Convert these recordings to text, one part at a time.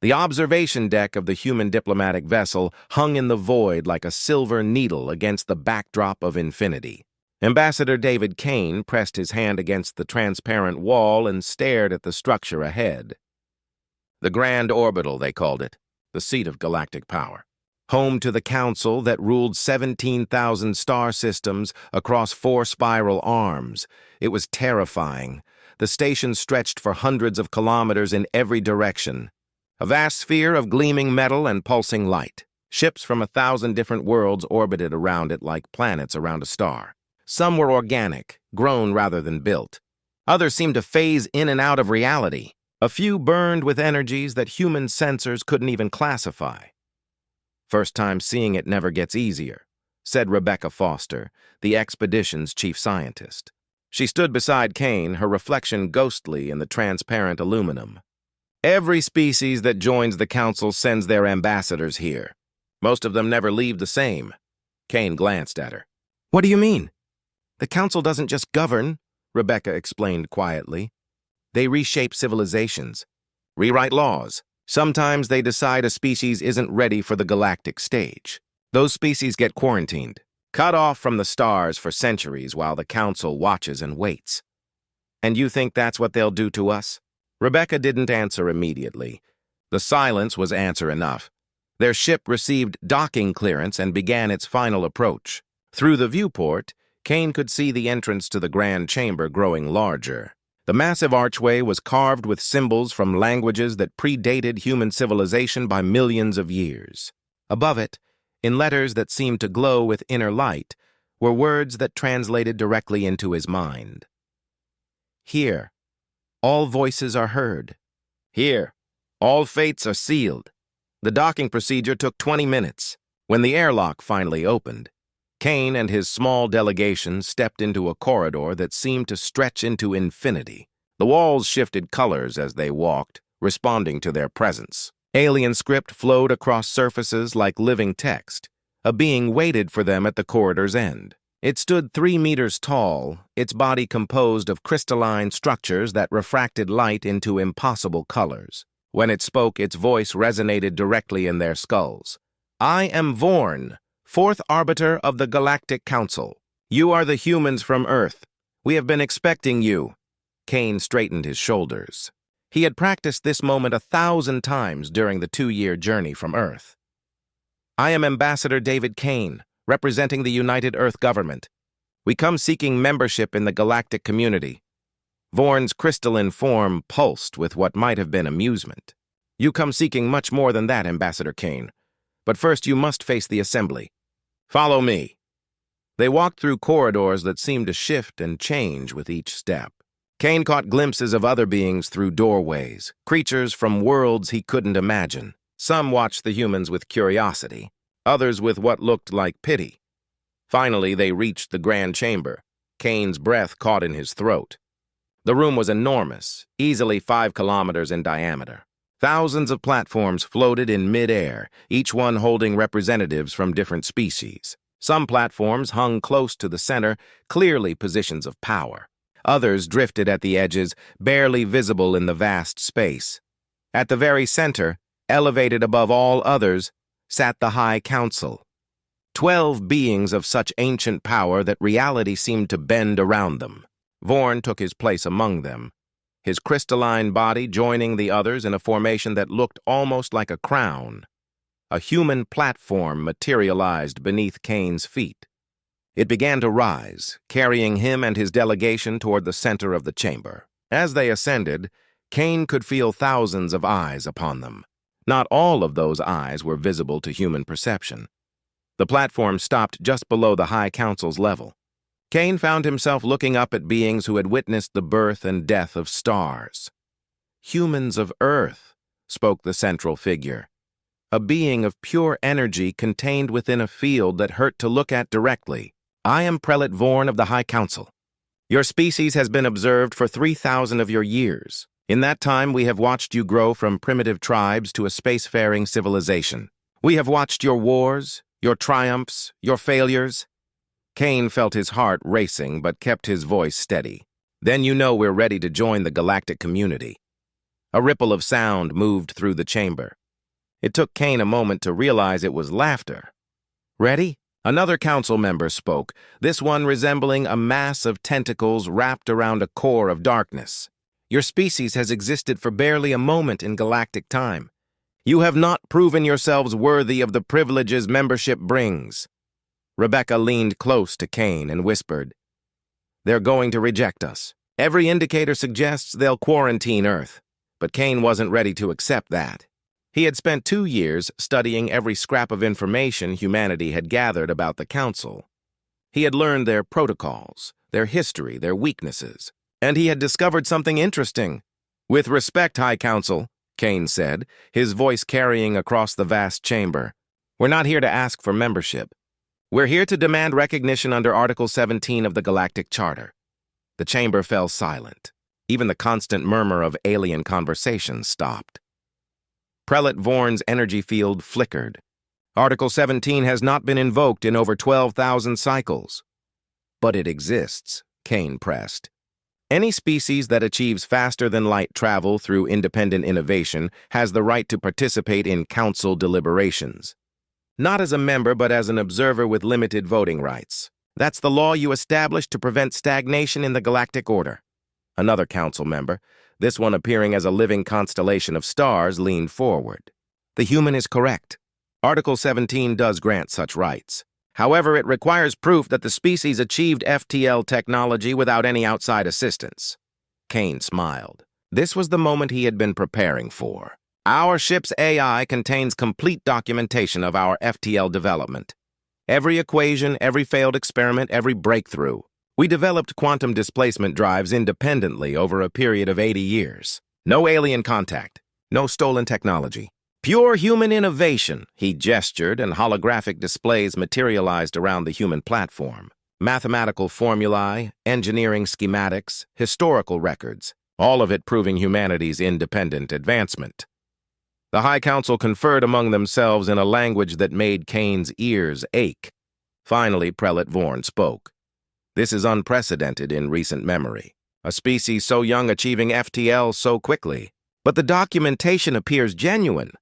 The observation deck of the human diplomatic vessel hung in the void like a silver needle against the backdrop of infinity. Ambassador David Kane pressed his hand against the transparent wall and stared at the structure ahead. The Grand Orbital, they called it, the seat of galactic power. Home to the council that ruled 17,000 star systems across 4 spiral arms. It was terrifying. The station stretched for hundreds of kilometers in every direction. A vast sphere of gleaming metal and pulsing light. Ships from 1,000 different worlds orbited around it like planets around a star. Some were organic, grown rather than built. Others seemed to phase in and out of reality. A few burned with energies that human sensors couldn't even classify. "First time seeing it never gets easier," said Rebecca Foster, the expedition's chief scientist. She stood beside Kane, her reflection ghostly in the transparent aluminum. "Every species that joins the council sends their ambassadors here. Most of them never leave the same." Kane glanced at her. "What do you mean?" "The council doesn't just govern," Rebecca explained quietly. "They reshape civilizations, rewrite laws. Sometimes they decide a species isn't ready for the galactic stage. Those species get quarantined, cut off from the stars for centuries while the council watches and waits." "And you think that's what they'll do to us?" Rebecca didn't answer immediately. The silence was answer enough. Their ship received docking clearance and began its final approach. Through the viewport, Kane could see the entrance to the grand chamber growing larger. The massive archway was carved with symbols from languages that predated human civilization by millions of years. Above it, in letters that seemed to glow with inner light, were words that translated directly into his mind. "Here, all voices are heard. Here, all fates are sealed." The docking procedure took 20 minutes. When the airlock finally opened, Kane and his small delegation stepped into a corridor that seemed to stretch into infinity. The walls shifted colors as they walked, responding to their presence. Alien script flowed across surfaces like living text. A being waited for them at the corridor's end. It stood 3 meters tall, its body composed of crystalline structures that refracted light into impossible colors. When it spoke, its voice resonated directly in their skulls. "I am Vorn, 4th Arbiter of the Galactic Council. You are the humans from Earth. We have been expecting you." Kane straightened his shoulders. He had practiced this moment 1,000 times during the 2-year journey from Earth. "I am Ambassador David Kane, representing the United Earth Government. We come seeking membership in the galactic community." Vorn's crystalline form pulsed with what might have been amusement. "You come seeking much more than that, Ambassador Kane. But first you must face the assembly. Follow me." They walked through corridors that seemed to shift and change with each step. Kane caught glimpses of other beings through doorways, creatures from worlds he couldn't imagine. Some watched the humans with curiosity, others with what looked like pity. Finally, they reached the grand chamber. Kane's breath caught in his throat. The room was enormous, easily 5 kilometers in diameter. Thousands of platforms floated in mid-air, each one holding representatives from different species. Some platforms hung close to the center, clearly positions of power. Others drifted at the edges, barely visible in the vast space. At the very center, elevated above all others, sat the High Council. 12 beings of such ancient power that reality seemed to bend around them. Vorn took his place among them, his crystalline body joining the others in a formation that looked almost like a crown. A human platform materialized beneath Kane's feet. It began to rise, carrying him and his delegation toward the center of the chamber. As they ascended, Kane could feel thousands of eyes upon them. Not all of those eyes were visible to human perception. The platform stopped just below the High Council's level. Kane found himself looking up at beings who had witnessed the birth and death of stars. "Humans of Earth," spoke the central figure. A being of pure energy contained within a field that hurt to look at directly. "I am Prelate Vorn of the High Council. Your species has been observed for 3,000 of your years. In that time, we have watched you grow from primitive tribes to a spacefaring civilization. We have watched your wars, your triumphs, your failures." Kane felt his heart racing but kept his voice steady. "Then you know we're ready to join the galactic community." A ripple of sound moved through the chamber. It took Kane a moment to realize it was laughter. "Ready?" Another council member spoke, this one resembling a mass of tentacles wrapped around a core of darkness. "Your species has existed for barely a moment in galactic time. You have not proven yourselves worthy of the privileges membership brings." Rebecca leaned close to Kane and whispered, "They're going to reject us. Every indicator suggests they'll quarantine Earth." But Kane wasn't ready to accept that. He had spent 2 years studying every scrap of information humanity had gathered about the Council. He had learned their protocols, their history, their weaknesses, and he had discovered something interesting. "With respect, High Council," Kane said, his voice carrying across the vast chamber, "we're not here to ask for membership. We're here to demand recognition under Article 17 of the Galactic Charter." The chamber fell silent. Even the constant murmur of alien conversations stopped. Prelate Vorn's energy field flickered. "Article 17 has not been invoked in over 12,000 cycles." "But it exists," Kane pressed. "Any species that achieves faster-than-light travel through independent innovation has the right to participate in Council deliberations. Not as a member, but as an observer with limited voting rights. That's the law you established to prevent stagnation in the galactic order." Another council member, this one appearing as a living constellation of stars, leaned forward. "The human is correct. Article 17 does grant such rights. However, it requires proof that the species achieved FTL technology without any outside assistance." Kane smiled. This was the moment he had been preparing for. "Our ship's AI contains complete documentation of our FTL development. Every equation, every failed experiment, every breakthrough. We developed quantum displacement drives independently over a period of 80 years. No alien contact, no stolen technology. Pure human innovation," he gestured, and holographic displays materialized around the human platform. Mathematical formulae, engineering schematics, historical records, all of it proving humanity's independent advancement. The High Council conferred among themselves in a language that made Kane's ears ache. Finally, Prelate Vorn spoke. "This is unprecedented in recent memory. A species so young achieving FTL so quickly. But the documentation appears genuine."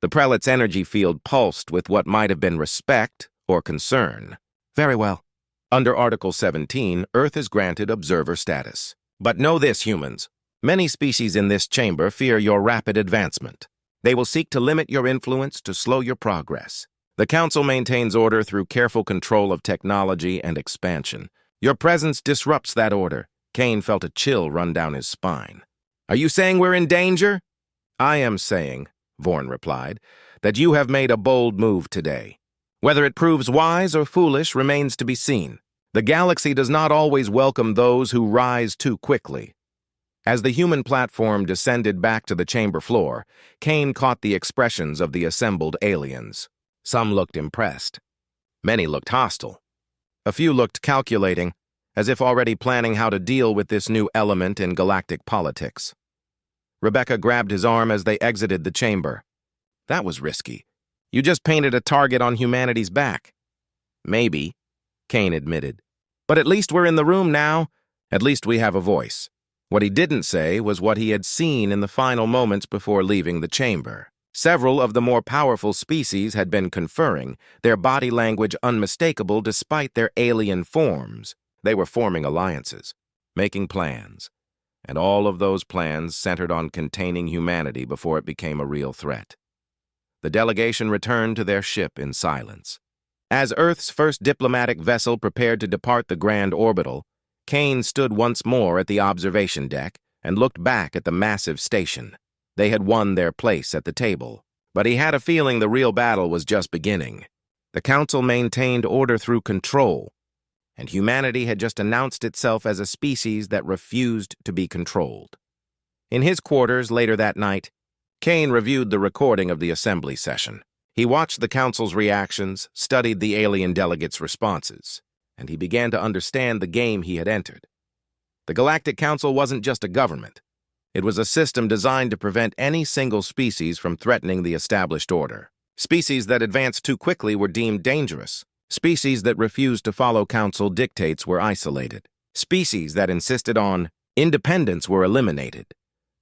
The prelate's energy field pulsed with what might have been respect or concern. "Very well. Under Article 17, Earth is granted observer status. But know this, humans. Many species in this chamber fear your rapid advancement. They will seek to limit your influence to slow your progress. The Council maintains order through careful control of technology and expansion. Your presence disrupts that order." Kane felt a chill run down his spine. "Are you saying we're in danger?" "I am saying," Vorn replied, "that you have made a bold move today. Whether it proves wise or foolish remains to be seen. The galaxy does not always welcome those who rise too quickly." As the human platform descended back to the chamber floor, Kane caught the expressions of the assembled aliens. Some looked impressed. Many looked hostile. A few looked calculating, as if already planning how to deal with this new element in galactic politics. Rebecca grabbed his arm as they exited the chamber. "That was risky. You just painted a target on humanity's back." "Maybe," Kane admitted. "But at least we're in the room now. At least we have a voice." What he didn't say was what he had seen in the final moments before leaving the chamber. Several of the more powerful species had been conferring, their body language unmistakable despite their alien forms. They were forming alliances, making plans, and all of those plans centered on containing humanity before it became a real threat. The delegation returned to their ship in silence. As Earth's first diplomatic vessel prepared to depart the Grand Orbital, Kane stood once more at the observation deck and looked back at the massive station. They had won their place at the table, but he had a feeling the real battle was just beginning. The Council maintained order through control, and humanity had just announced itself as a species that refused to be controlled. In his quarters later that night, Kane reviewed the recording of the assembly session. He watched the Council's reactions, studied the alien delegates' responses, and he began to understand the game he had entered. The Galactic Council wasn't just a government. It was a system designed to prevent any single species from threatening the established order. Species that advanced too quickly were deemed dangerous. Species that refused to follow Council dictates were isolated. Species that insisted on independence were eliminated.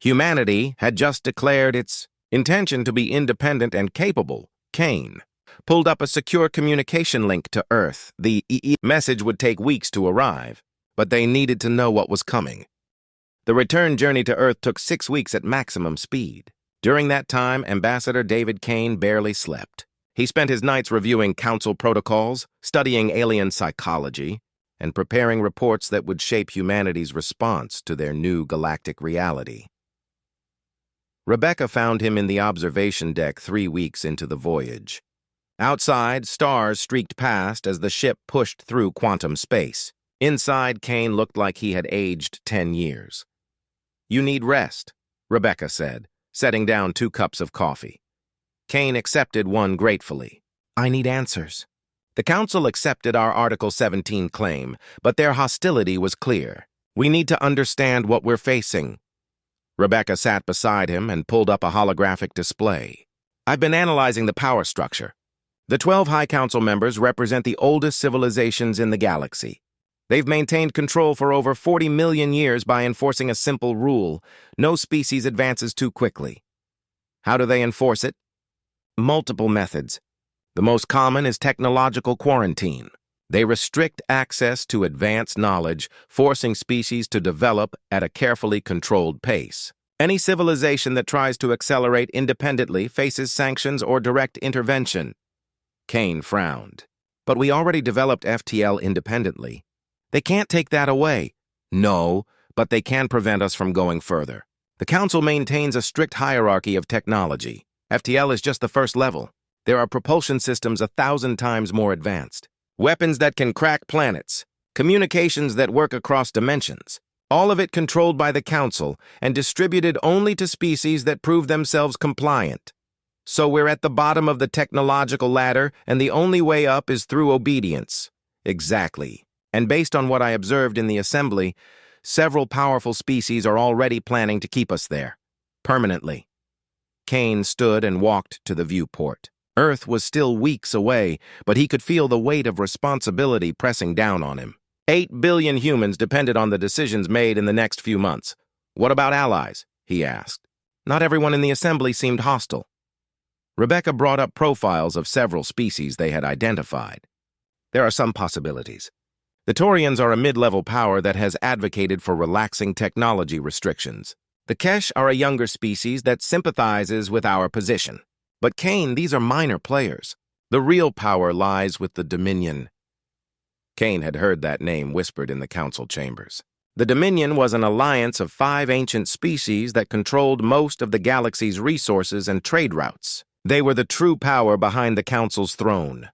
Humanity had just declared its intention to be independent and capable. Kane pulled up a secure communication link to Earth. The EE message would take weeks to arrive, but they needed to know what was coming. The return journey to Earth took 6 weeks at maximum speed. During that time, Ambassador David Kane barely slept. He spent his nights reviewing council protocols, studying alien psychology, and preparing reports that would shape humanity's response to their new galactic reality. Rebecca found him in the observation deck 3 weeks into the voyage. Outside, stars streaked past as the ship pushed through quantum space. Inside, Kane looked like he had aged 10 years. "You need rest," Rebecca said, setting down 2 cups of coffee. Kane accepted one gratefully. "I need answers." The Council accepted our Article 17 claim, but their hostility was clear. "We need to understand what we're facing." Rebecca sat beside him and pulled up a holographic display. "I've been analyzing the power structure. The 12 High Council members represent the oldest civilizations in the galaxy. They've maintained control for over 40 million years by enforcing a simple rule: no species advances too quickly. How do they enforce it? Multiple methods. The most common is technological quarantine. They restrict access to advanced knowledge, forcing species to develop at a carefully controlled pace. Any civilization that tries to accelerate independently faces sanctions or direct intervention." Kane frowned. "But we already developed FTL independently. They can't take that away." "No, but they can prevent us from going further. The Council maintains a strict hierarchy of technology. FTL is just the first level. There are propulsion systems 1,000 times more advanced. Weapons that can crack planets. Communications that work across dimensions. All of it controlled by the Council and distributed only to species that prove themselves compliant. So we're at the bottom of the technological ladder, and the only way up is through obedience." "Exactly. And based on what I observed in the assembly, several powerful species are already planning to keep us there. Permanently." Kane stood and walked to the viewport. Earth was still weeks away, but he could feel the weight of responsibility pressing down on him. 8 billion humans depended on the decisions made in the next few months. "What about allies?" he asked. Not everyone in the assembly seemed hostile. Rebecca brought up profiles of several species they had identified. "There are some possibilities. The Taurians are a mid-level power that has advocated for relaxing technology restrictions. The Kesh are a younger species that sympathizes with our position. But Kane, these are minor players. The real power lies with the Dominion." Kane had heard that name whispered in the council chambers. The Dominion was an alliance of 5 ancient species that controlled most of the galaxy's resources and trade routes. They were the true power behind the council's throne.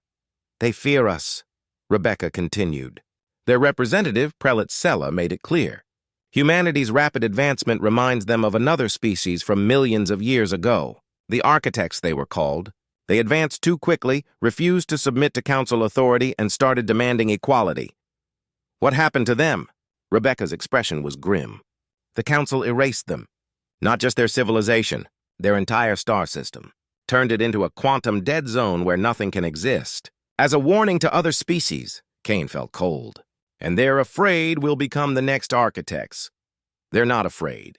"They fear us," Rebecca continued. Their representative, Prelate Sella, made it clear. Humanity's rapid advancement reminds them of another species from millions of years ago. The Architects, they were called. They advanced too quickly, refused to submit to council authority, and started demanding equality. "What happened to them?" Rebecca's expression was grim. "The council erased them. Not just their civilization, their entire star system. Turned it into a quantum dead zone where nothing can exist. As a warning to other species." Kane felt cold. "And they're afraid we'll become the next Architects." "They're not afraid.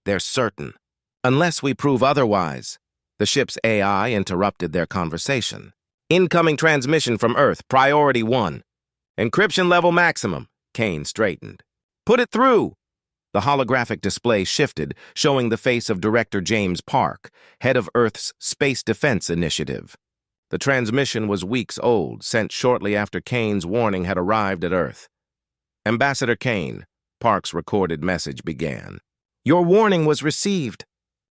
They're certain. Unless we prove otherwise." The ship's AI interrupted their conversation. "Incoming transmission from Earth, priority 1. Encryption level maximum." Kane straightened. "Put it through." The holographic display shifted, showing the face of Director James Park, head of Earth's Space Defense Initiative. The transmission was weeks old, sent shortly after Kane's warning had arrived at Earth. "Ambassador Kane," Park's recorded message began. "Your warning was received.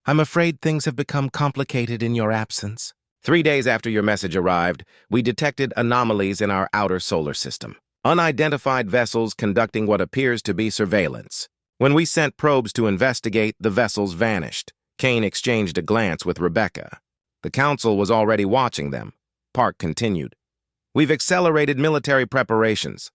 I'm afraid things have become complicated in your absence. 3 days after your message arrived, we detected anomalies in our outer solar system. Unidentified vessels conducting what appears to be surveillance. When we sent probes to investigate, the vessels vanished." Kane exchanged a glance with Rebecca. "The council was already watching them." Park continued. "We've accelerated military preparations.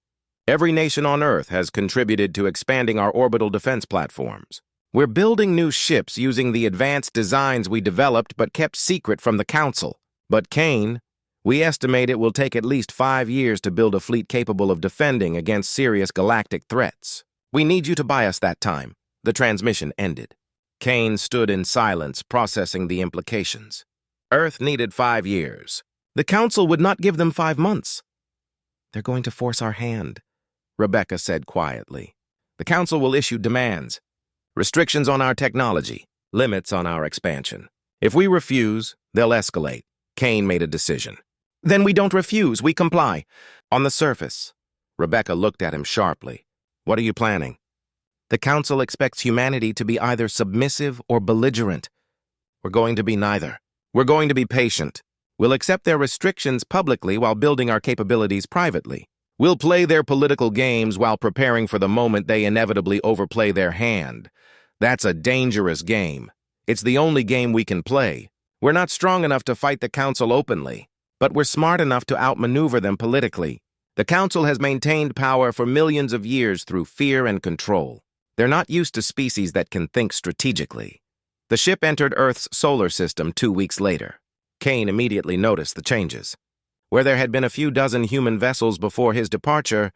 Every nation on Earth has contributed to expanding our orbital defense platforms. We're building new ships using the advanced designs we developed but kept secret from the Council. But Kane, we estimate it will take at least 5 years to build a fleet capable of defending against serious galactic threats. We need you to buy us that time." The transmission ended. Kane stood in silence, processing the implications. Earth needed 5 years. The Council would not give them 5 months. They're going to force our hand, Rebecca said quietly. The Council will issue demands, restrictions on our technology, limits on our expansion. If we refuse, they'll escalate. Kane made a decision. Then we don't refuse, we comply. On the surface, Rebecca looked at him sharply. What are you planning? The Council expects humanity to be either submissive or belligerent. We're going to be neither. We're going to be patient. We'll accept their restrictions publicly while building our capabilities privately. We'll play their political games while preparing for the moment they inevitably overplay their hand. That's a dangerous game. It's the only game we can play. We're not strong enough to fight the Council openly, but we're smart enough to outmaneuver them politically. The Council has maintained power for millions of years through fear and control. They're not used to species that can think strategically. The ship entered Earth's solar system 2 weeks later. Kane immediately noticed the changes. Where there had been a few dozen human vessels before his departure,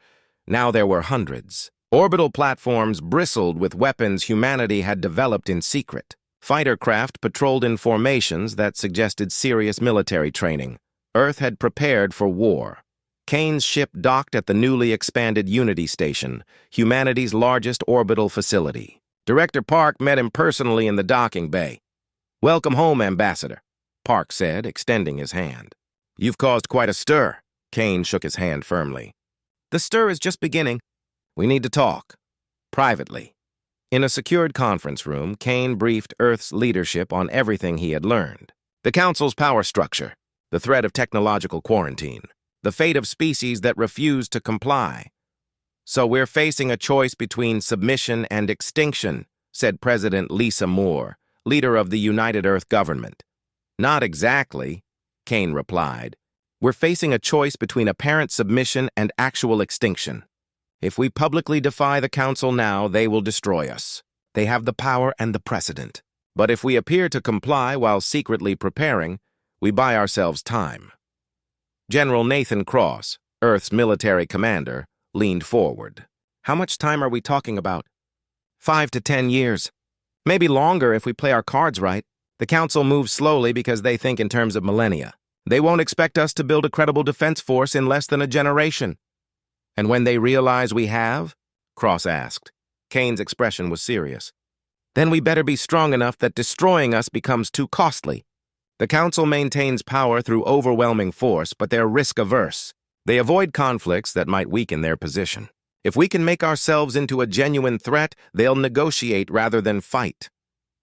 now there were hundreds. Orbital platforms bristled with weapons humanity had developed in secret. Fighter craft patrolled in formations that suggested serious military training. Earth had prepared for war. Kane's ship docked at the newly expanded Unity Station, humanity's largest orbital facility. Director Park met him personally in the docking bay. "Welcome home, Ambassador," Park said, extending his hand. "You've caused quite a stir." Kane shook his hand firmly. "The stir is just beginning. We need to talk. Privately." In a secured conference room, Kane briefed Earth's leadership on everything he had learned. The Council's power structure, the threat of technological quarantine, the fate of species that refuse to comply. "So we're facing a choice between submission and extinction," said President Lisa Moore, leader of the United Earth government. "Not exactly," Kane replied. "We're facing a choice between apparent submission and actual extinction. If we publicly defy the Council now, they will destroy us. They have the power and the precedent. But if we appear to comply while secretly preparing, we buy ourselves time." General Nathan Cross, Earth's military commander, leaned forward. "How much time are we talking about?" 5 to 10 years. Maybe longer if we play our cards right. The Council moves slowly because they think in terms of millennia. They won't expect us to build a credible defense force in less than a generation. "And when they realize we have?" Cross asked. Kane's expression was serious. "Then we better be strong enough that destroying us becomes too costly. The Council maintains power through overwhelming force, but they're risk-averse. They avoid conflicts that might weaken their position. If we can make ourselves into a genuine threat, they'll negotiate rather than fight."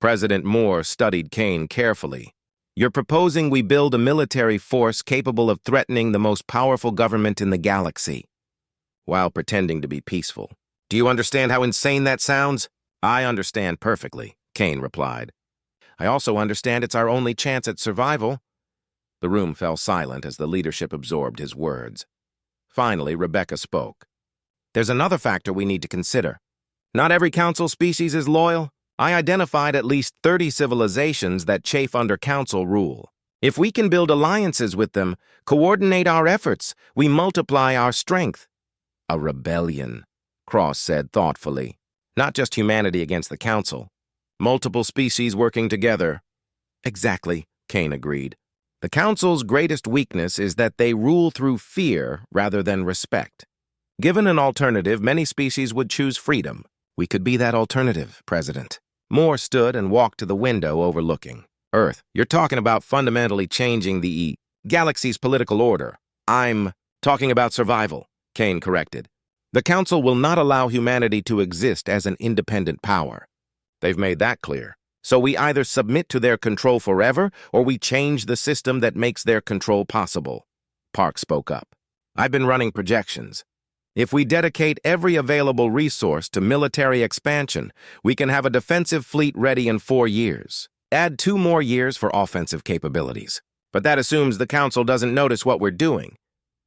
President Moore studied Kane carefully. "You're proposing we build a military force capable of threatening the most powerful government in the galaxy, while pretending to be peaceful. Do you understand how insane that sounds?" "I understand perfectly," Kane replied. "I also understand it's our only chance at survival." The room fell silent as the leadership absorbed his words. Finally, Rebecca spoke. "There's another factor we need to consider. Not every Council species is loyal. I identified at least 30 civilizations that chafe under Council rule. If we can build alliances with them, coordinate our efforts, we multiply our strength." "A rebellion," Cross said thoughtfully. "Not just humanity against the Council. Multiple species working together." "Exactly," Kane agreed. "The Council's greatest weakness is that they rule through fear rather than respect. Given an alternative, many species would choose freedom. We could be that alternative, President." Moore stood and walked to the window overlooking Earth. "You're talking about fundamentally changing the galaxy's political order." "I'm talking about survival," Kane corrected. "The Council will not allow humanity to exist as an independent power. They've made that clear. So we either submit to their control forever, or we change the system that makes their control possible." Park spoke up. "I've been running projections. If we dedicate every available resource to military expansion, we can have a defensive fleet ready in 4 years. Add 2 more years for offensive capabilities. But that assumes the Council doesn't notice what we're doing."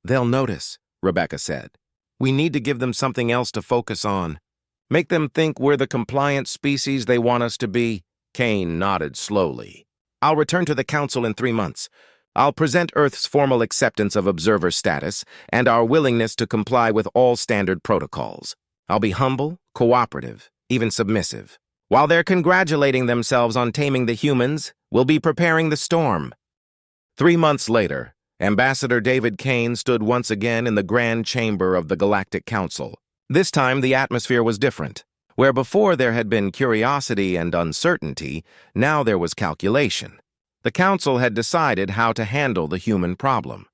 "They'll notice," Rebecca said. "We need to give them something else to focus on. Make them think we're the compliant species they want us to be." Kane nodded slowly. "I'll return to the Council in 3 months. I'll present Earth's formal acceptance of observer status and our willingness to comply with all standard protocols. I'll be humble, cooperative, even submissive. While they're congratulating themselves on taming the humans, we'll be preparing the storm. 3 months later, Ambassador David Kane stood once again in the grand chamber of the Galactic Council. This time, the atmosphere was different. Where before there had been curiosity and uncertainty, now there was calculation. The Council had decided how to handle the human problem.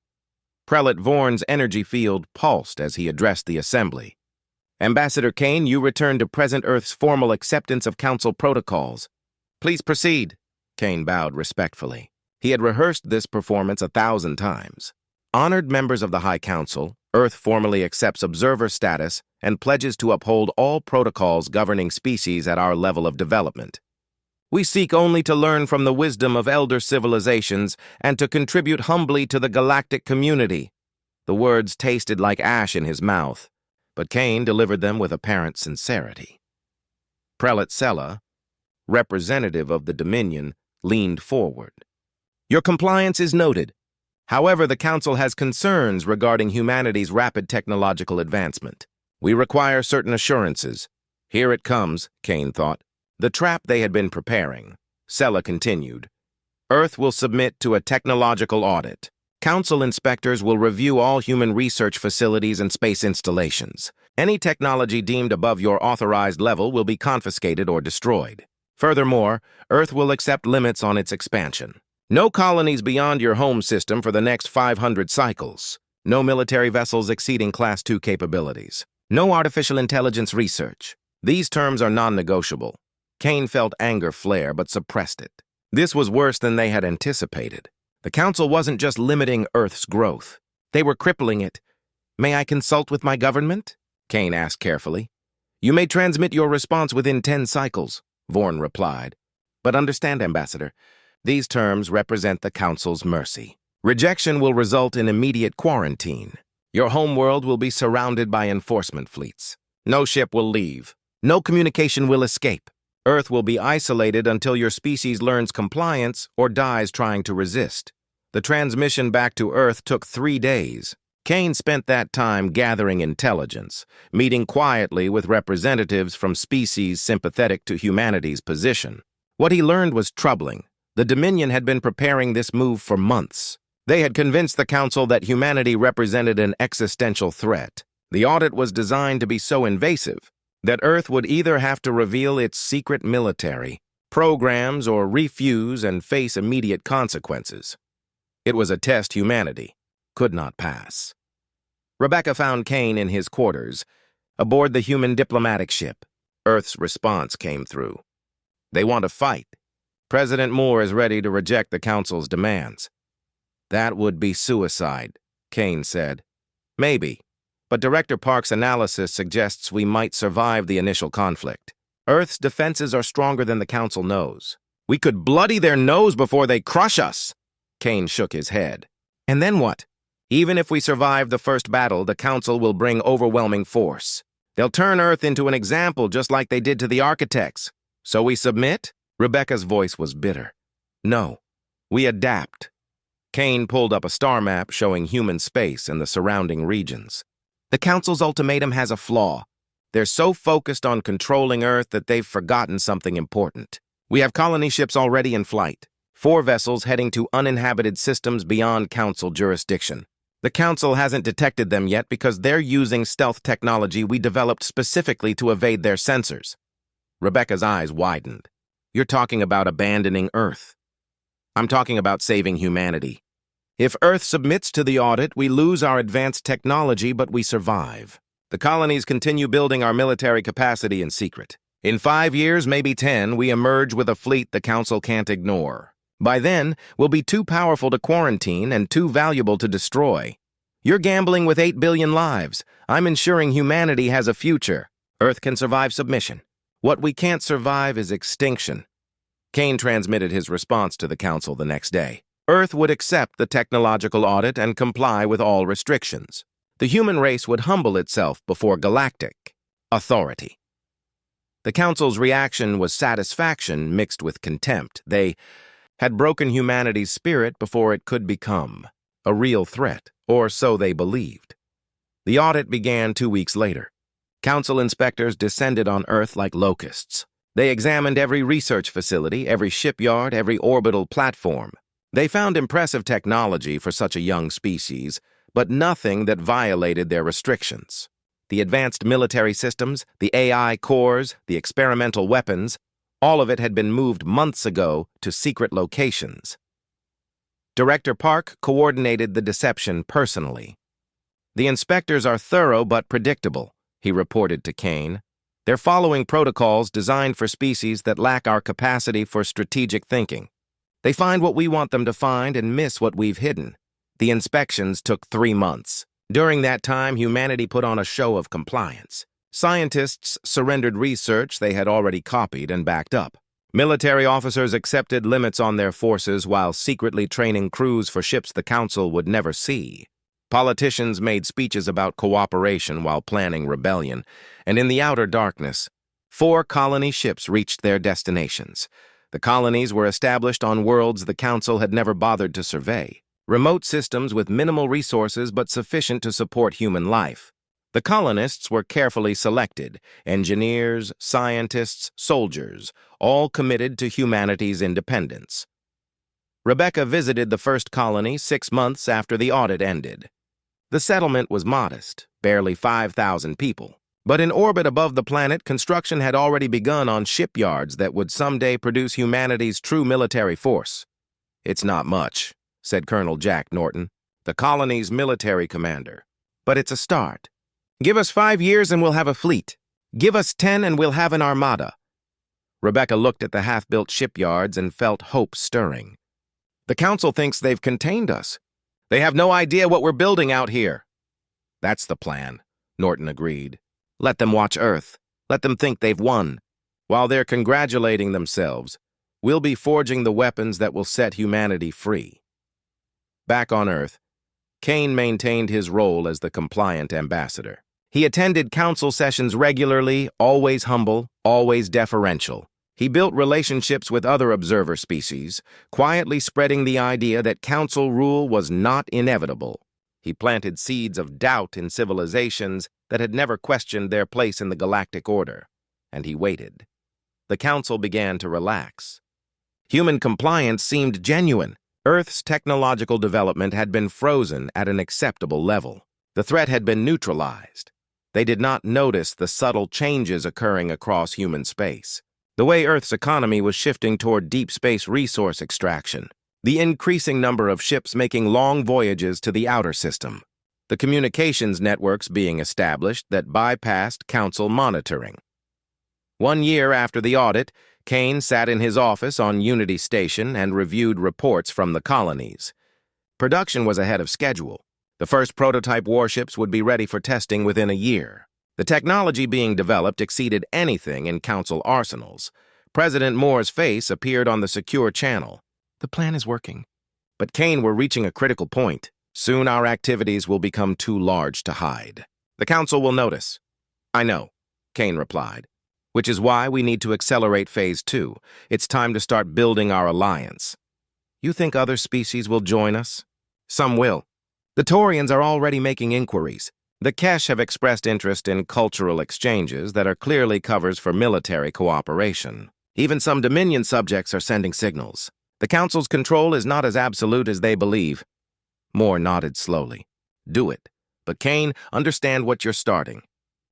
Prelate Vorn's energy field pulsed as he addressed the assembly. Ambassador Kane, you return to present Earth's formal acceptance of Council protocols. Please proceed. Kane bowed respectfully. He had rehearsed this performance 1,000 times. Honored members of the High Council, Earth formally accepts observer status and pledges to uphold all protocols governing species at our level of development. We seek only to learn from the wisdom of elder civilizations and to contribute humbly to the galactic community. The words tasted like ash in his mouth, but Kane delivered them with apparent sincerity. Prelate Sella, representative of the Dominion, leaned forward. Your compliance is noted. However, the Council has concerns regarding humanity's rapid technological advancement. We require certain assurances. Here it comes, Kane thought. The trap they had been preparing. Sella continued. Earth will submit to a technological audit. Council inspectors will review all human research facilities and space installations. Any technology deemed above your authorized level will be confiscated or destroyed. Furthermore, Earth will accept limits on its expansion. No colonies beyond your home system for the next 500 cycles. No military vessels exceeding Class 2 capabilities. No artificial intelligence research. These terms are non-negotiable. Kane felt anger flare but suppressed it. This was worse than they had anticipated. The Council wasn't just limiting Earth's growth. They were crippling it. May I consult with my government? Kane asked carefully. You may transmit your response within 10 cycles, Vorn replied. But understand, Ambassador, these terms represent the Council's mercy. Rejection will result in immediate quarantine. Your homeworld will be surrounded by enforcement fleets. No ship will leave. No communication will escape. Earth will be isolated until your species learns compliance or dies trying to resist. The transmission back to Earth took 3 days. Kane spent that time gathering intelligence, meeting quietly with representatives from species sympathetic to humanity's position. What he learned was troubling. The Dominion had been preparing this move for months. They had convinced the Council that humanity represented an existential threat. The audit was designed to be so invasive that Earth would either have to reveal its secret military, programs, or refuse and face immediate consequences. It was a test humanity could not pass. Rebecca found Kane in his quarters, aboard the human diplomatic ship. Earth's response came through. They want to fight. President Moore is ready to reject the Council's demands. That would be suicide, Kane said. Maybe, but Director Park's analysis suggests we might survive the initial conflict. Earth's defenses are stronger than the Council knows. We could bloody their nose before they crush us. Kane shook his head. And then what? Even if we survive the first battle, the Council will bring overwhelming force. They'll turn Earth into an example just like they did to the architects. So we submit? Rebecca's voice was bitter. No, we adapt. Kane pulled up a star map showing human space and the surrounding regions. The Council's ultimatum has a flaw. They're so focused on controlling Earth that they've forgotten something important. We have colony ships already in flight. 4 vessels heading to uninhabited systems beyond Council jurisdiction. The Council hasn't detected them yet because they're using stealth technology we developed specifically to evade their sensors. Rebecca's eyes widened. You're talking about abandoning Earth. I'm talking about saving humanity. If Earth submits to the audit, we lose our advanced technology, but we survive. The colonies continue building our military capacity in secret. In 5 years, maybe 10, we emerge with a fleet the Council can't ignore. By then, we'll be too powerful to quarantine and too valuable to destroy. You're gambling with 8 billion lives. I'm ensuring humanity has a future. Earth can survive submission. What we can't survive is extinction. Kane transmitted his response to the Council the next day. Earth would accept the technological audit and comply with all restrictions. The human race would humble itself before galactic authority. The Council's reaction was satisfaction mixed with contempt. They had broken humanity's spirit before it could become a real threat, or so they believed. The audit began 2 weeks later. Council inspectors descended on Earth like locusts. They examined every research facility, every shipyard, every orbital platform. They found impressive technology for such a young species, but nothing that violated their restrictions. The advanced military systems, the AI cores, the experimental weapons, all of it had been moved months ago to secret locations. Director Park coordinated the deception personally. "The inspectors are thorough but predictable," he reported to Kane. "They're following protocols designed for species that lack our capacity for strategic thinking. They find what we want them to find and miss what we've hidden." The inspections took 3 months. During that time, humanity put on a show of compliance. Scientists surrendered research they had already copied and backed up. Military officers accepted limits on their forces while secretly training crews for ships the Council would never see. Politicians made speeches about cooperation while planning rebellion, and in the outer darkness, 4 colony ships reached their destinations. The colonies were established on worlds the Council had never bothered to survey. Remote systems with minimal resources but sufficient to support human life. The colonists were carefully selected: engineers, scientists, soldiers, all committed to humanity's independence. Rebecca visited the first colony 6 months after the audit ended. The settlement was modest, barely 5,000 people. But in orbit above the planet, construction had already begun on shipyards that would someday produce humanity's true military force. "It's not much," said Colonel Jack Norton, the colony's military commander. "But it's a start. Give us 5 years and we'll have a fleet. Give us 10 and we'll have an armada." Rebecca looked at the half-built shipyards and felt hope stirring. "The Council thinks they've contained us. They have no idea what we're building out here." "That's the plan," Norton agreed. "Let them watch Earth. Let them think they've won. While they're congratulating themselves, we'll be forging the weapons that will set humanity free." Back on Earth, Kane maintained his role as the compliant ambassador. He attended council sessions regularly, always humble, always deferential. He built relationships with other observer species, quietly spreading the idea that council rule was not inevitable. He planted seeds of doubt in civilizations that had never questioned their place in the galactic order, and he waited. The council began to relax. Human compliance seemed genuine. Earth's technological development had been frozen at an acceptable level. The threat had been neutralized. They did not notice the subtle changes occurring across human space. The way Earth's economy was shifting toward deep space resource extraction. The increasing number of ships making long voyages to the outer system. The communications networks being established that bypassed council monitoring. 1 year after the audit, Kane sat in his office on Unity Station and reviewed reports from the colonies. Production was ahead of schedule. The first prototype warships would be ready for testing within a year. The technology being developed exceeded anything in Council arsenals. President Moore's face appeared on the secure channel. "The plan is working." But Kane, we're reaching a critical point. Soon our activities will become too large to hide. The Council will notice. "I know," Kane replied. "Which is why we need to accelerate Phase 2. It's time to start building our alliance." "You think other species will join us?" "Some will. The Taurians are already making inquiries. The Kesh have expressed interest in cultural exchanges that are clearly covers for military cooperation. Even some Dominion subjects are sending signals. The Council's control is not as absolute as they believe." Moore nodded slowly. "Do it. But Kane, understand what you're starting.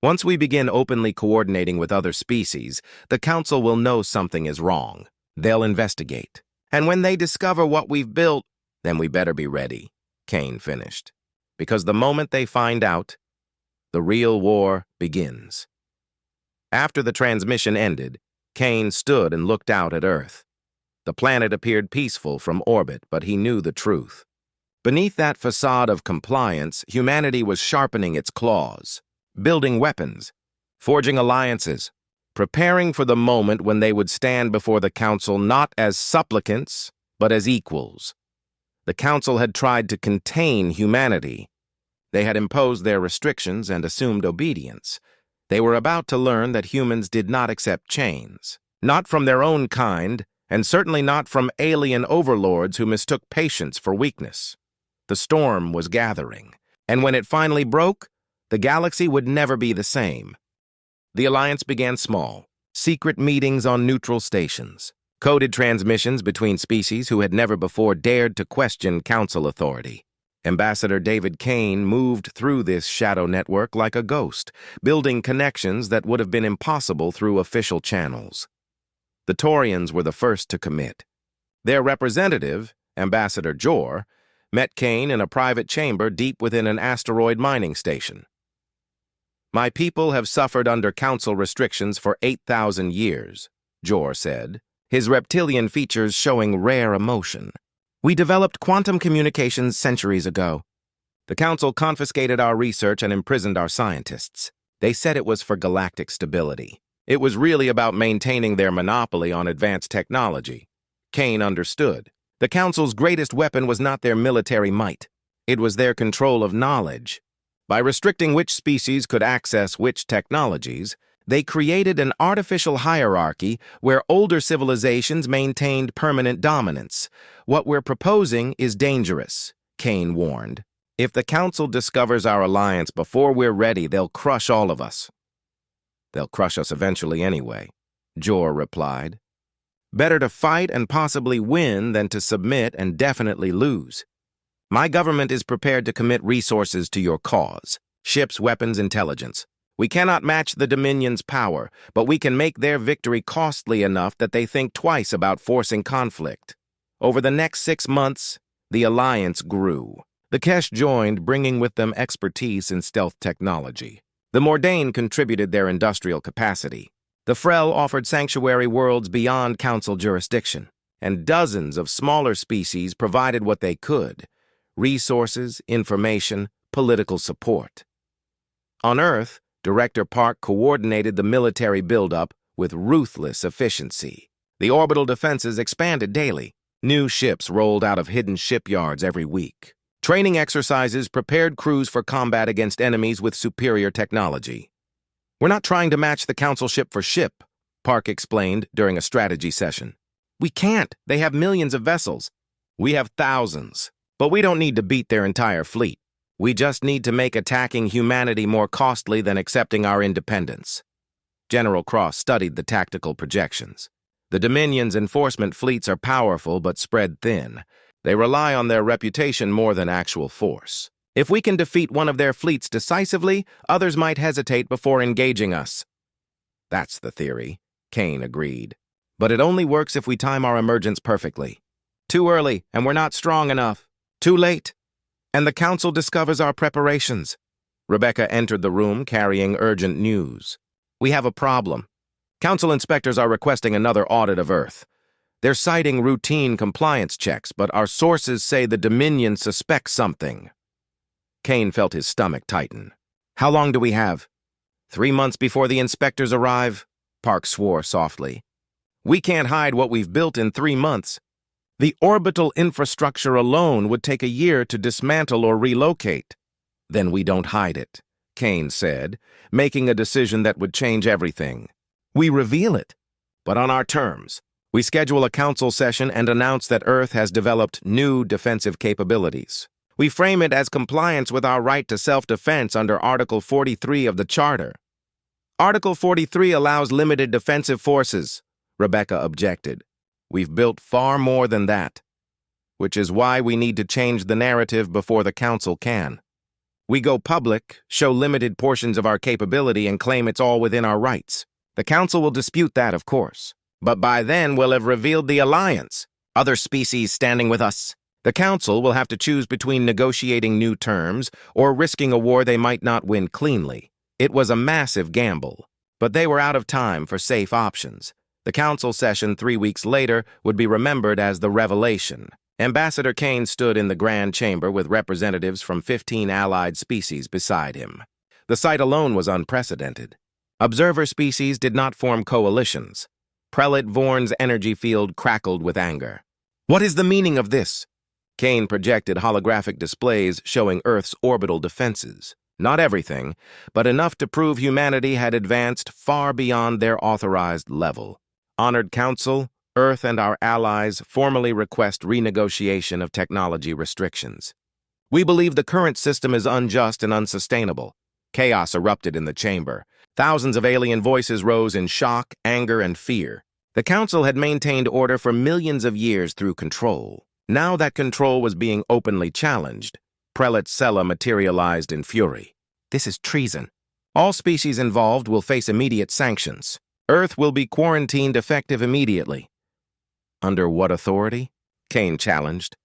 Once we begin openly coordinating with other species, the Council will know something is wrong. They'll investigate. And when they discover what we've built, then we better be ready," Kane finished. "Because the moment they find out, the real war begins." After the transmission ended, Kane stood and looked out at Earth. The planet appeared peaceful from orbit, but he knew the truth. Beneath that facade of compliance, humanity was sharpening its claws, building weapons, forging alliances, preparing for the moment when they would stand before the Council not as supplicants, but as equals. The Council had tried to contain humanity. They had imposed their restrictions and assumed obedience. They were about to learn that humans did not accept chains, not from their own kind, and certainly not from alien overlords who mistook patience for weakness. The storm was gathering, and when it finally broke, the galaxy would never be the same. The alliance began small, secret meetings on neutral stations, coded transmissions between species who had never before dared to question council authority. Ambassador David Kane moved through this shadow network like a ghost, building connections that would have been impossible through official channels. The Taurians were the first to commit. Their representative, Ambassador Jor, met Kane in a private chamber deep within an asteroid mining station. "My people have suffered under council restrictions for 8,000 years, Jor said, his reptilian features showing rare emotion. "We developed quantum communications centuries ago. The council confiscated our research and imprisoned our scientists. They said it was for galactic stability. It was really about maintaining their monopoly on advanced technology." Kane understood. The council's greatest weapon was not their military might. It was their control of knowledge. By restricting which species could access which technologies, they created an artificial hierarchy where older civilizations maintained permanent dominance. "What we're proposing is dangerous," Kane warned. "If the Council discovers our alliance before we're ready, they'll crush all of us." "They'll crush us eventually anyway," Jor replied. "Better to fight and possibly win than to submit and definitely lose. My government is prepared to commit resources to your cause: ships, weapons, intelligence. We cannot match the Dominion's power, but we can make their victory costly enough that they think twice about forcing conflict." Over the next 6 months, the alliance grew. The Kesh joined, bringing with them expertise in stealth technology. The Mordain contributed their industrial capacity. The Frel offered sanctuary worlds beyond council jurisdiction, and dozens of smaller species provided what they could: resources, information, political support. On Earth, Director Park coordinated the military buildup with ruthless efficiency. The orbital defenses expanded daily. New ships rolled out of hidden shipyards every week. Training exercises prepared crews for combat against enemies with superior technology. "We're not trying to match the council ship for ship," Park explained during a strategy session. "We can't. They have millions of vessels. We have thousands. But we don't need to beat their entire fleet. We just need to make attacking humanity more costly than accepting our independence." General Cross studied the tactical projections. The Dominion's enforcement fleets are powerful but spread thin. They rely on their reputation more than actual force. If we can defeat one of their fleets decisively, others might hesitate before engaging us. "That's the theory," Kane agreed. "But it only works if we time our emergence perfectly. Too early, and we're not strong enough. Too late, and the council discovers our preparations." Rebecca entered the room carrying urgent news. "We have a problem. Council inspectors are requesting another audit of Earth. They're citing routine compliance checks, but our sources say the Dominion suspects something." Kane felt his stomach tighten. "How long do we have?" 3 months before the inspectors arrive," Park swore softly. "We can't hide what we've built in 3 months. The orbital infrastructure alone would take a year to dismantle or relocate." "Then we don't hide it," Kane said, making a decision that would change everything. "We reveal it, but on our terms. We schedule a council session and announce that Earth has developed new defensive capabilities. We frame it as compliance with our right to self-defense under Article 43 of the Charter." "Article 43 allows limited defensive forces," Rebecca objected. "We've built far more than that, which is why we need to change the narrative before the council can. We go public, show limited portions of our capability, and claim it's all within our rights. The council will dispute that, of course. But by then, we'll have revealed the alliance, other species standing with us. The council will have to choose between negotiating new terms or risking a war they might not win cleanly. It was a massive gamble, but they were out of time for safe options. The council session 3 weeks later would be remembered as the revelation. Ambassador Kane stood in the grand chamber with representatives from 15 allied species beside him. The sight alone was unprecedented. Observer species did not form coalitions. Prelate Vorn's energy field crackled with anger. "What is the meaning of this?" Kane projected holographic displays showing Earth's orbital defenses. Not everything, but enough to prove humanity had advanced far beyond their authorized level. "Honored Council, Earth and our allies formally request renegotiation of technology restrictions. We believe the current system is unjust and unsustainable." Chaos erupted in the chamber. Thousands of alien voices rose in shock, anger, and fear. The Council had maintained order for millions of years through control. Now that control was being openly challenged, Prelate Sella materialized in fury. This is treason. All species involved will face immediate sanctions. Earth will be quarantined effective immediately. Under what authority? Kane challenged.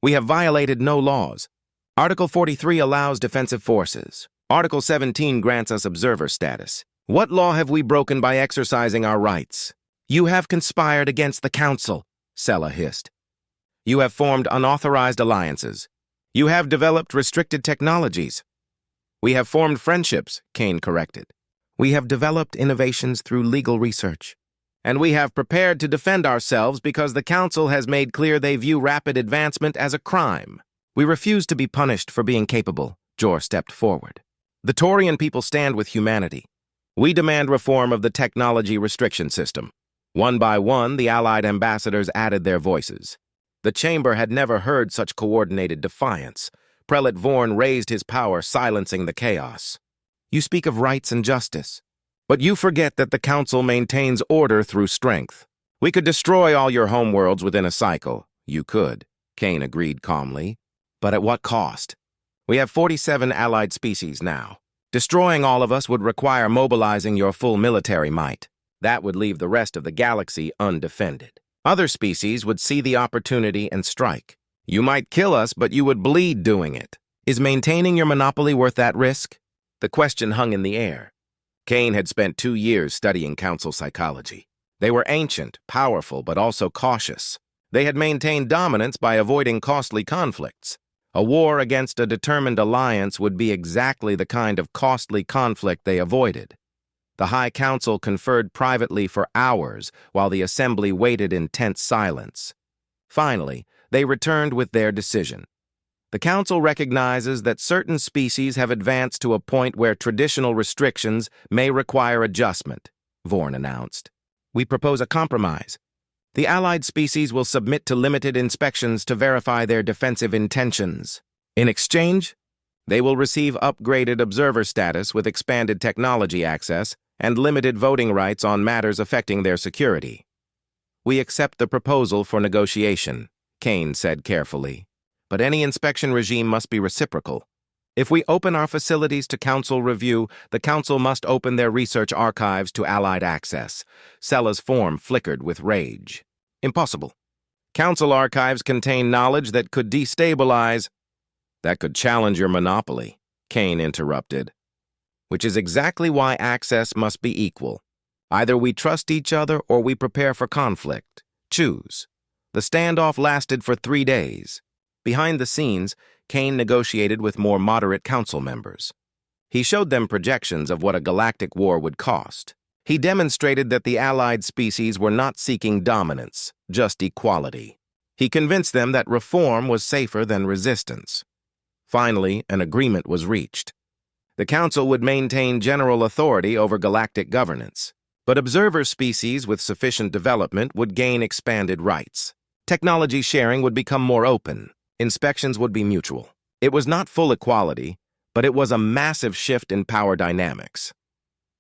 We have violated no laws. Article 43 allows defensive forces. Article 17 grants us observer status. What law have we broken by exercising our rights? You have conspired against the Council, Sella hissed. You have formed unauthorized alliances. You have developed restricted technologies. We have formed friendships, Kane corrected. We have developed innovations through legal research. And we have prepared to defend ourselves because the Council has made clear they view rapid advancement as a crime. We refuse to be punished for being capable, Jor stepped forward. The Taurian people stand with humanity. We demand reform of the technology restriction system. One by one, the Allied ambassadors added their voices. The chamber had never heard such coordinated defiance. Prelate Vorn raised his power, silencing the chaos. You speak of rights and justice, but you forget that the Council maintains order through strength. We could destroy all your homeworlds within a cycle. You could, Kane agreed calmly. But at what cost? We have 47 allied species now. Destroying all of us would require mobilizing your full military might. That would leave the rest of the galaxy undefended. Other species would see the opportunity and strike. You might kill us, but you would bleed doing it. Is maintaining your monopoly worth that risk? The question hung in the air. Kane had spent 2 years studying Council psychology. They were ancient, powerful, but also cautious. They had maintained dominance by avoiding costly conflicts. A war against a determined alliance would be exactly the kind of costly conflict they avoided. The High Council conferred privately for hours while the Assembly waited in tense silence. Finally, they returned with their decision. The Council recognizes that certain species have advanced to a point where traditional restrictions may require adjustment, Vorn announced. We propose a compromise. The allied species will submit to limited inspections to verify their defensive intentions. In exchange, they will receive upgraded observer status with expanded technology access and limited voting rights on matters affecting their security. We accept the proposal for negotiation, Kane said carefully. But any inspection regime must be reciprocal. If we open our facilities to Council review, the Council must open their research archives to Allied access. Sella's form flickered with rage. Impossible. Council archives contain knowledge that could destabilize... That could challenge your monopoly, Kane interrupted. Which is exactly why access must be equal. Either we trust each other or we prepare for conflict. Choose. The standoff lasted for 3 days. Behind the scenes, Kane negotiated with more moderate council members. He showed them projections of what a galactic war would cost. He demonstrated that the allied species were not seeking dominance, just equality. He convinced them that reform was safer than resistance. Finally, an agreement was reached. The Council would maintain general authority over galactic governance, but observer species with sufficient development would gain expanded rights. Technology sharing would become more open. Inspections would be mutual. It was not full equality, but it was a massive shift in power dynamics.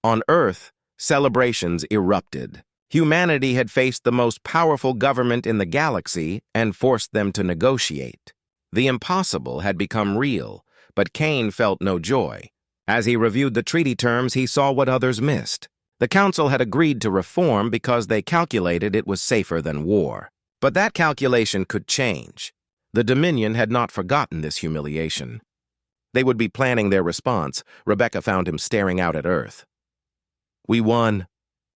On Earth, celebrations erupted. Humanity had faced the most powerful government in the galaxy and forced them to negotiate. The impossible had become real, but Kane felt no joy. As he reviewed the treaty terms, he saw what others missed. The Council had agreed to reform because they calculated it was safer than war. But that calculation could change. The Dominion had not forgotten this humiliation. They would be planning their response. Rebecca found him staring out at Earth. We won.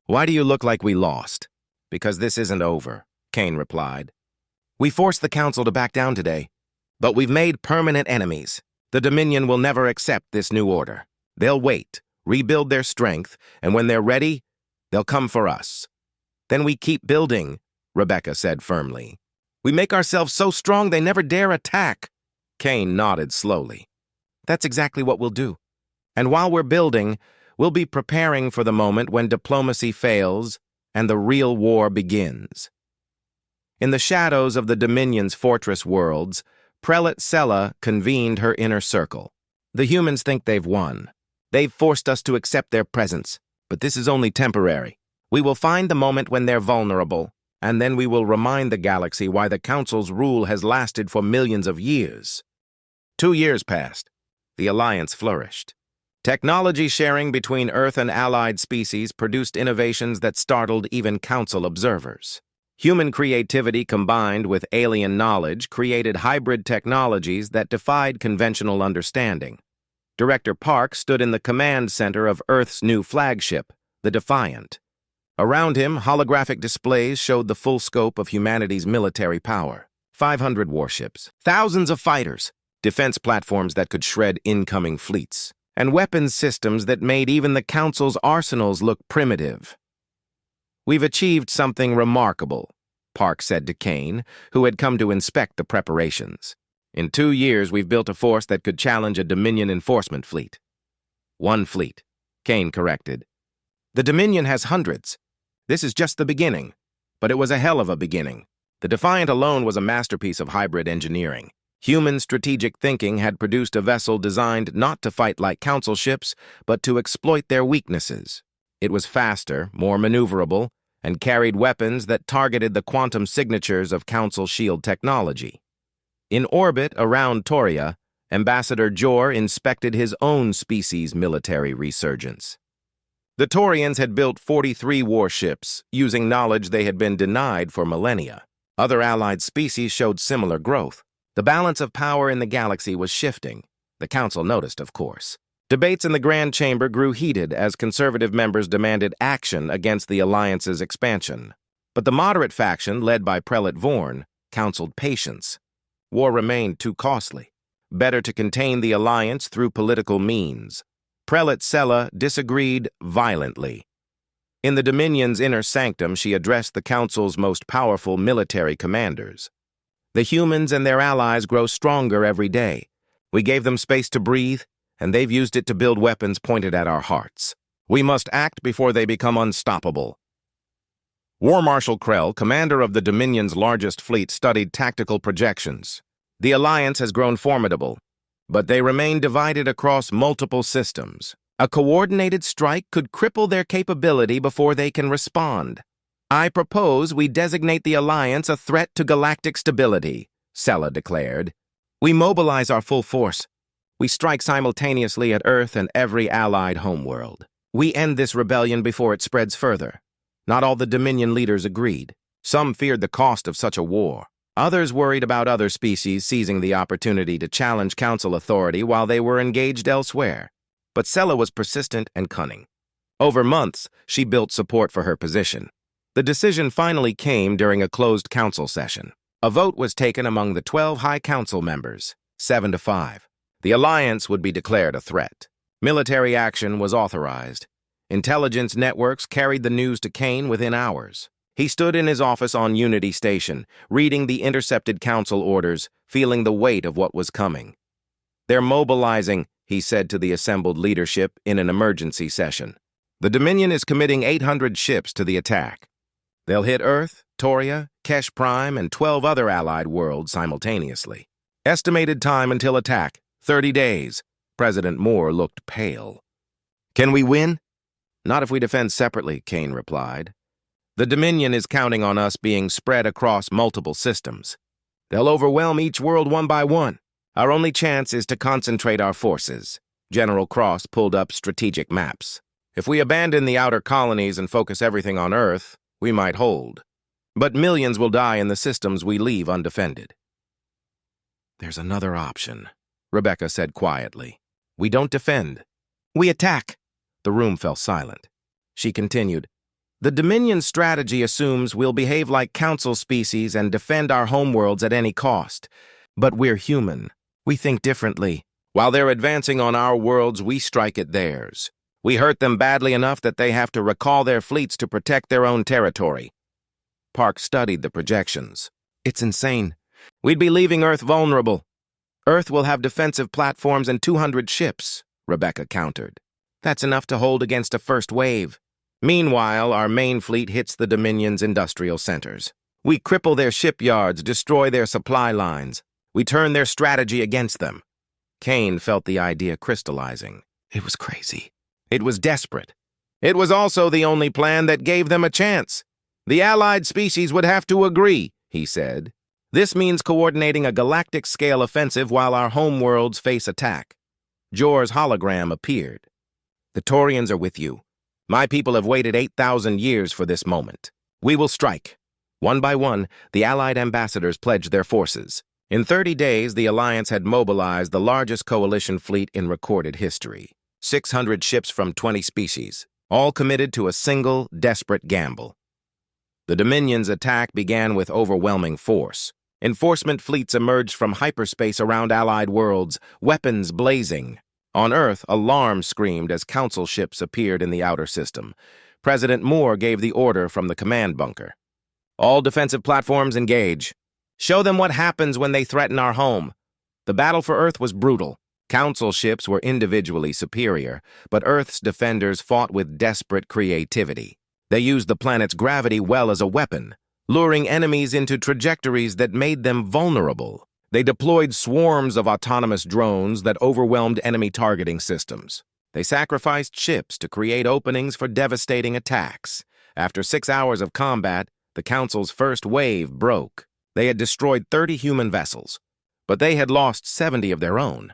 Why do you look like we lost? Because this isn't over, Kane replied. We forced the Council to back down today, but we've made permanent enemies. The Dominion will never accept this new order. They'll wait, rebuild their strength, and when they're ready, they'll come for us. Then we keep building, Rebecca said firmly. We make ourselves so strong they never dare attack. Kane nodded slowly. That's exactly what we'll do. And while we're building, we'll be preparing for the moment when diplomacy fails and the real war begins. In the shadows of the Dominion's fortress worlds, Prelate Sella convened her inner circle. The humans think they've won. They've forced us to accept their presence, but this is only temporary. We will find the moment when they're vulnerable, and then we will remind the galaxy why the Council's rule has lasted for millions of years. 2 years passed. The Alliance flourished. Technology sharing between Earth and allied species produced innovations that startled even Council observers. Human creativity combined with alien knowledge created hybrid technologies that defied conventional understanding. Director Park stood in the command center of Earth's new flagship, the Defiant. Around him, holographic displays showed the full scope of humanity's military power. 500 warships, thousands of fighters, defense platforms that could shred incoming fleets, and weapons systems that made even the Council's arsenals look primitive. "We've achieved something remarkable," Park said to Kane, who had come to inspect the preparations. "In 2 years, we've built a force that could challenge a Dominion enforcement fleet." "One fleet," Kane corrected. "The Dominion has hundreds. This is just the beginning. But it was a hell of a beginning. The Defiant alone was a masterpiece of hybrid engineering. Human strategic thinking had produced a vessel designed not to fight like Council ships, but to exploit their weaknesses. It was faster, more maneuverable, and carried weapons that targeted the quantum signatures of Council shield technology. In orbit around Toria, Ambassador Jor inspected his own species' military resurgence. The Torians had built 43 warships, using knowledge they had been denied for millennia. Other allied species showed similar growth. The balance of power in the galaxy was shifting. The Council noticed, of course. Debates in the Grand Chamber grew heated as conservative members demanded action against the Alliance's expansion. But the moderate faction, led by Prelate Vorn, counseled patience. War remained too costly. Better to contain the Alliance through political means. Prelate Sella disagreed violently. In the Dominion's inner sanctum, she addressed the Council's most powerful military commanders. "The humans and their allies grow stronger every day. We gave them space to breathe, and they've used it to build weapons pointed at our hearts. We must act before they become unstoppable." War Marshal Krell, commander of the Dominion's largest fleet, studied tactical projections. The Alliance has grown formidable, but they remain divided across multiple systems. A coordinated strike could cripple their capability before they can respond. "I propose we designate the Alliance a threat to galactic stability," Sella declared. "We mobilize our full force. We strike simultaneously at Earth and every allied homeworld. We end this rebellion before it spreads further." Not all the Dominion leaders agreed. Some feared the cost of such a war. Others worried about other species seizing the opportunity to challenge Council authority while they were engaged elsewhere. But Sella was persistent and cunning. Over months, she built support for her position. The decision finally came during a closed Council session. A vote was taken among the 12 High Council members, 7-5. The Alliance would be declared a threat. Military action was authorized. Intelligence networks carried the news to Kane within hours. He stood in his office on Unity Station, reading the intercepted Council orders, feeling the weight of what was coming. "They're mobilizing," he said to the assembled leadership in an emergency session. "The Dominion is committing 800 ships to the attack. They'll hit Earth, Toria, Kesh Prime, and 12 other allied worlds simultaneously. Estimated time until attack, 30 days. President Moore looked pale. "Can we win?" "Not if we defend separately," Kane replied. "The Dominion is counting on us being spread across multiple systems. They'll overwhelm each world one by one. Our only chance is to concentrate our forces." General Cross pulled up strategic maps. "If we abandon the outer colonies and focus everything on Earth, we might hold. But millions will die in the systems we leave undefended." "There's another option," Rebecca said quietly. "We don't defend. We attack." The room fell silent. She continued, "The Dominion strategy assumes we'll behave like Council species and defend our homeworlds at any cost. But we're human. We think differently. While they're advancing on our worlds, we strike at theirs. We hurt them badly enough that they have to recall their fleets to protect their own territory." Park studied the projections. "It's insane. We'd be leaving Earth vulnerable. Earth will have defensive platforms and 200 ships," Rebecca countered. "That's enough to hold against a first wave. Meanwhile, our main fleet hits the Dominion's industrial centers. We cripple their shipyards, destroy their supply lines. We turn their strategy against them." Kane felt the idea crystallizing. It was crazy. It was desperate. It was also the only plan that gave them a chance. The allied species would have to agree, he said. This means coordinating a galactic-scale offensive while our homeworlds face attack. Jor's hologram appeared. The Taurians are with you. My people have waited 8,000 years for this moment. We will strike. One by one, the allied ambassadors pledged their forces. In 30 days, the Alliance had mobilized the largest coalition fleet in recorded history. 600 ships from 20 species, all committed to a single, desperate gamble. The Dominion's attack began with overwhelming force. Enforcement fleets emerged from hyperspace around allied worlds, weapons blazing. On Earth, alarm screamed as council ships appeared in the outer system. President Moore gave the order from the command bunker. All defensive platforms engage. Show them what happens when they threaten our home. The battle for Earth was brutal. Council ships were individually superior, but Earth's defenders fought with desperate creativity. They used the planet's gravity well as a weapon, luring enemies into trajectories that made them vulnerable. They deployed swarms of autonomous drones that overwhelmed enemy targeting systems. They sacrificed ships to create openings for devastating attacks. After 6 hours of combat, the Council's first wave broke. They had destroyed 30 human vessels, but they had lost 70 of their own.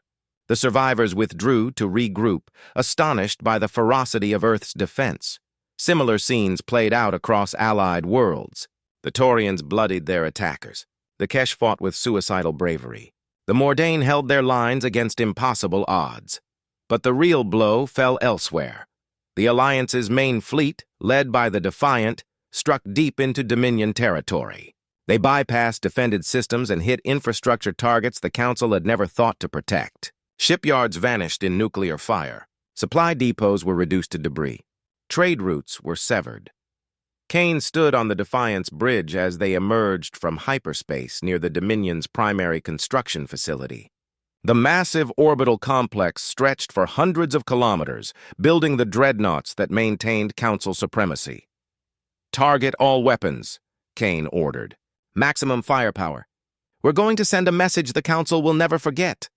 The survivors withdrew to regroup, astonished by the ferocity of Earth's defense. Similar scenes played out across allied worlds. The Taurians bloodied their attackers. The Kesh fought with suicidal bravery. The Mordain held their lines against impossible odds. But the real blow fell elsewhere. The Alliance's main fleet, led by the Defiant, struck deep into Dominion territory. They bypassed defended systems and hit infrastructure targets the Council had never thought to protect. Shipyards vanished in nuclear fire. Supply depots were reduced to debris. Trade routes were severed. Kane stood on the Defiant's bridge as they emerged from hyperspace near the Dominion's primary construction facility. The massive orbital complex stretched for hundreds of kilometers, building the dreadnoughts that maintained Council supremacy. "Target all weapons," Kane ordered. "Maximum firepower. We're going to send a message the Council will never forget."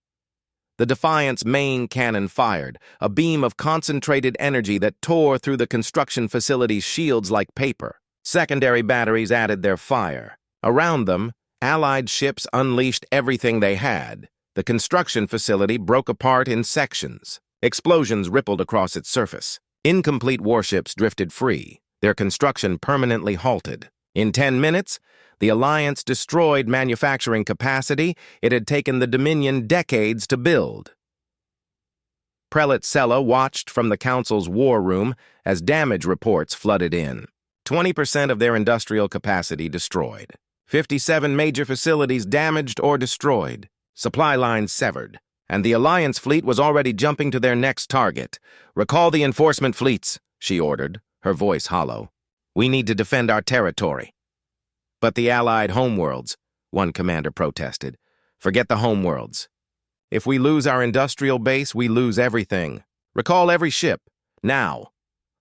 The Defiant's main cannon fired, a beam of concentrated energy that tore through the construction facility's shields like paper. Secondary batteries added their fire. Around them, Allied ships unleashed everything they had. The construction facility broke apart in sections. Explosions rippled across its surface. Incomplete warships drifted free, their construction permanently halted. In 10 minutes, the Alliance destroyed manufacturing capacity it had taken the Dominion decades to build. Prelate Sella watched from the Council's war room as damage reports flooded in. 20% of their industrial capacity destroyed. 57 major facilities damaged or destroyed. Supply lines severed. And the Alliance fleet was already jumping to their next target. "Recall the enforcement fleets," she ordered, her voice hollow. "We need to defend our territory." "But the Allied homeworlds," one commander protested. "Forget the homeworlds. If we lose our industrial base, we lose everything. Recall every ship, now."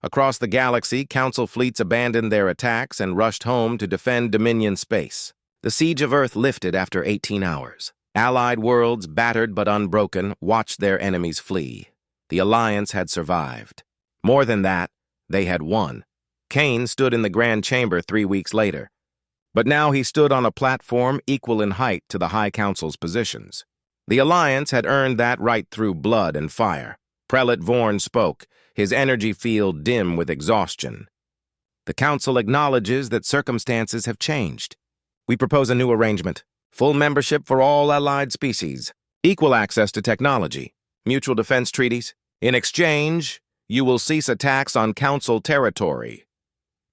Across the galaxy, Council fleets abandoned their attacks and rushed home to defend Dominion space. The siege of Earth lifted after 18 hours. Allied worlds, battered but unbroken, watched their enemies flee. The Alliance had survived. More than that, they had won. Kane stood in the Grand Chamber 3 weeks later. But now he stood on a platform equal in height to the High Council's positions. The Alliance had earned that right through blood and fire. Prelate Vorn spoke, his energy field dim with exhaustion. "The Council acknowledges that circumstances have changed. We propose a new arrangement. Full membership for all allied species. Equal access to technology. Mutual defense treaties. In exchange, you will cease attacks on Council territory."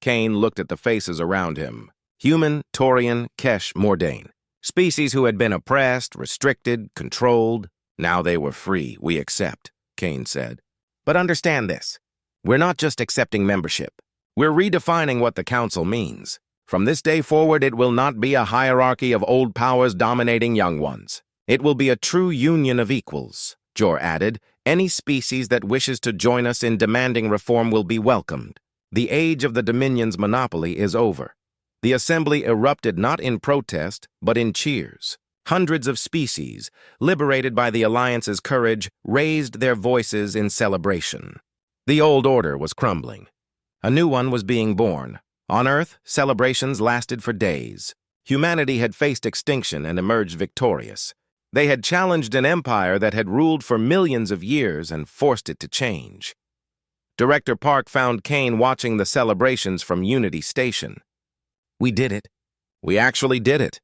Kane looked at the faces around him. Human, Taurian, Kesh, Mordain. Species who had been oppressed, restricted, controlled. Now they were free, we accept, Kane said. "But understand this. We're not just accepting membership. We're redefining what the Council means. From this day forward, it will not be a hierarchy of old powers dominating young ones. It will be a true union of equals." Jor added, "Any species that wishes to join us in demanding reform will be welcomed. The age of the Dominion's monopoly is over." The assembly erupted not in protest, but in cheers. Hundreds of species, liberated by the Alliance's courage, raised their voices in celebration. The old order was crumbling. A new one was being born. On Earth, celebrations lasted for days. Humanity had faced extinction and emerged victorious. They had challenged an empire that had ruled for millions of years and forced it to change. Director Park found Kane watching the celebrations from Unity Station. "We did it. We actually did it,"